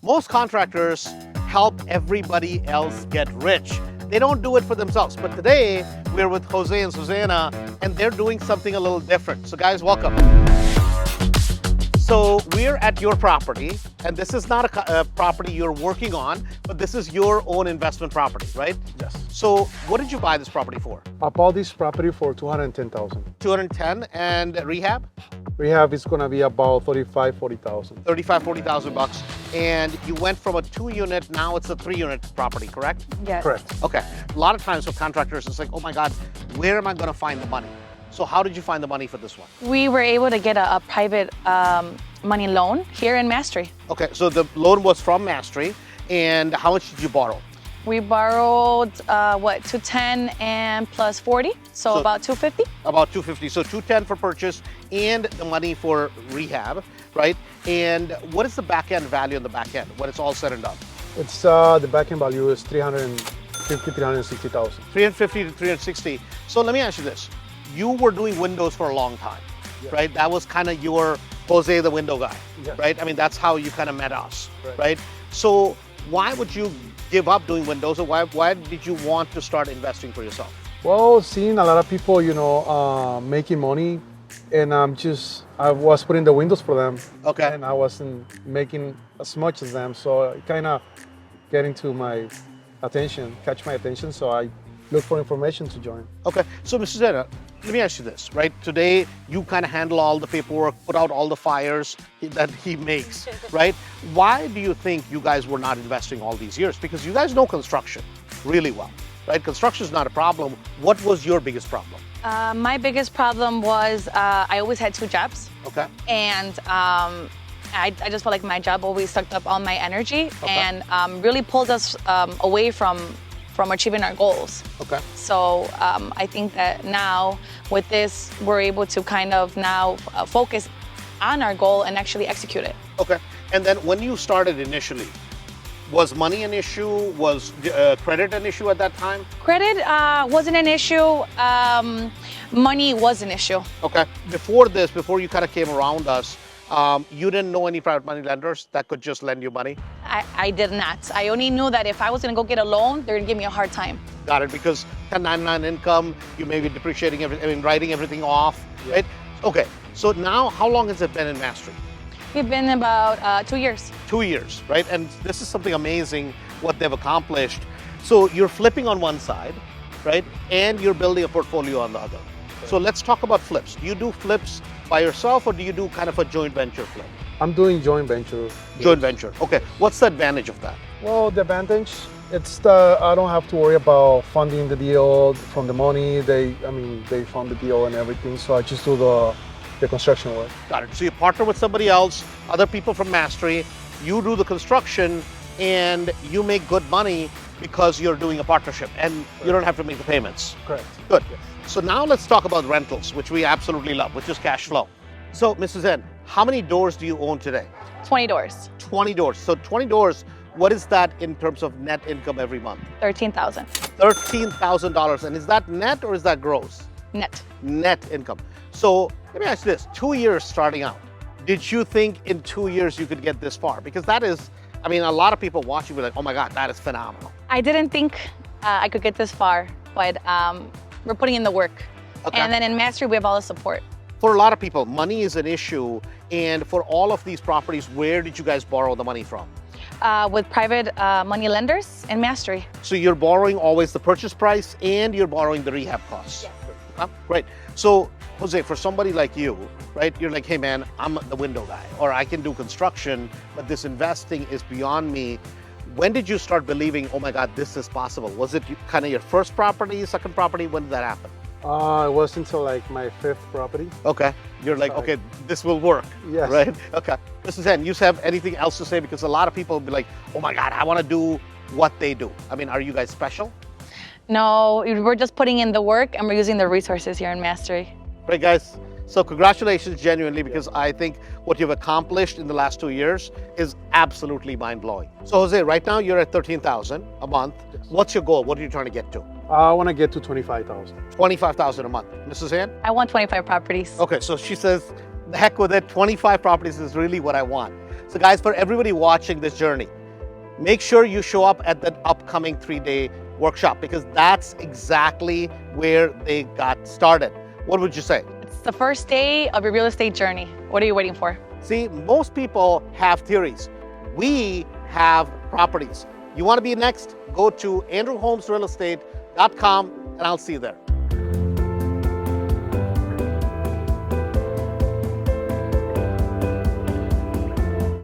Most contractors help everybody else get rich. They don't do it for themselves. But today, we're with Jose and Susana, and they're doing something a little different. So guys, welcome. So we're at your property, and this is not a property you're working on, but this is your own investment property, right? Yes. So what did you buy this property for? I bought this property for $210,000. 210, and rehab? Rehab is gonna be about $35,000-$40,000. 40,000 bucks. And you went from a 2-unit, now it's a 3-unit property, correct? Yes. Correct. Okay. A lot of times with contractors, it's like, oh my God, where am I gonna find the money? So how did you find the money for this one? We were able to get a private money loan here in Mastery. Okay, so the loan was from Mastery, and how much did you borrow? We borrowed, 210 and plus 40, so about 250. About 250, so 210 for purchase and the money for rehab, right? And what is the back end value on the back end when it's all said and done? It's the back-end value is $360,000. 350 to 360. So let me ask you this. You were doing windows for a long time, right? That was kind of your Jose the window guy, right? I mean, that's how you kind of met us, right? So why would you give up doing windows, or why did you want to start investing for yourself? Well, seeing a lot of people, making money, and I was putting the windows for them. Okay. And I wasn't making as much as them, so it kind of catch my attention, so I looked for information to join. Okay, so Mr. Zena, let me ask you this, right? Today, you kind of handle all the paperwork, put out all the fires that he makes, right? Why do you think you guys were not investing all these years? Because you guys know construction really well, right? Construction is not a problem. What was your biggest problem? My biggest problem was I always had 2 jobs. Okay. And I just felt like my job always sucked up all my energy and really pulled us away from achieving our goals. Okay. So I think that now with this, we're able to kind of now focus on our goal and actually execute it. Okay. And then when you started initially, was money an issue? Was credit an issue at that time? Credit wasn't an issue. Money was an issue. Okay. Before you kind of came around us, you didn't know any private money lenders that could just lend you money? I did not. I only knew that if I was going to go get a loan, they're going to give me a hard time. Got it, because 1099 income, you may be depreciating writing everything off, right? Okay, so now how long has it been in Mastery? We've been about 2 years. 2 years, right? And this is something amazing what they've accomplished. So you're flipping on one side, right? And you're building a portfolio on the other. So let's talk about flips. Do you do flips by yourself, or do you do kind of a joint venture flip? I'm doing joint venture. Joint venture, okay. What's the advantage of that? Well, the advantage, I don't have to worry about funding the deal from the money. They fund the deal and everything, so I just do the construction work. Got it. So you partner with somebody else, other people from Mastery, you do the construction, and you make good money because you're doing a partnership, and you don't have to make the payments. Correct. Good. Yes. So now let's talk about rentals, which we absolutely love, which is cash flow. So, Mrs. N, how many doors do you own today? 20 doors. 20 doors. So 20 doors, what is that in terms of net income every month? $13,000. $13,000. And is that net or is that gross? Net. Net income. So let me ask you this, 2 years starting out, did you think in 2 years you could get this far? Because that is, a lot of people watching will be like, oh my God, that is phenomenal. I didn't think I could get this far, but we're putting in the work. Okay. And then in Mastery, we have all the support. For a lot of people, money is an issue. And for all of these properties, where did you guys borrow the money from? With private money lenders in Mastery. So you're borrowing always the purchase price and you're borrowing the rehab costs? Yes. Right. So, Jose, for somebody like you, right, you're like, hey man, I'm the window guy, or I can do construction, but this investing is beyond me. When did you start believing, oh my God, this is possible? Was it kind of your first property, second property? When did that happen? It was until like my 5th property. Okay. You're like, okay, this will work. Yes. Right? Okay. Mrs. N, you have anything else to say? Because a lot of people will be like, oh my God, I want to do what they do. Are you guys special? No, we're just putting in the work and we're using the resources here in Mastery. Right, guys. So congratulations, genuinely, because I think what you've accomplished in the last 2 years is absolutely mind-blowing. So Jose, right now you're at $13,000 a month. Yes. What's your goal? What are you trying to get to? I want to get to $25,000. $25,000 a month. Mrs. Ann? I want 25 properties. Okay, so she says, the heck with it, 25 properties is really what I want. So guys, for everybody watching this journey, make sure you show up at the upcoming 3-day workshop, because that's exactly where they got started. What would you say? It's the first day of your real estate journey. What are you waiting for? See, most people have theories. We have properties. You want to be next? Go to andrewholmesrealestate.com and I'll see you there.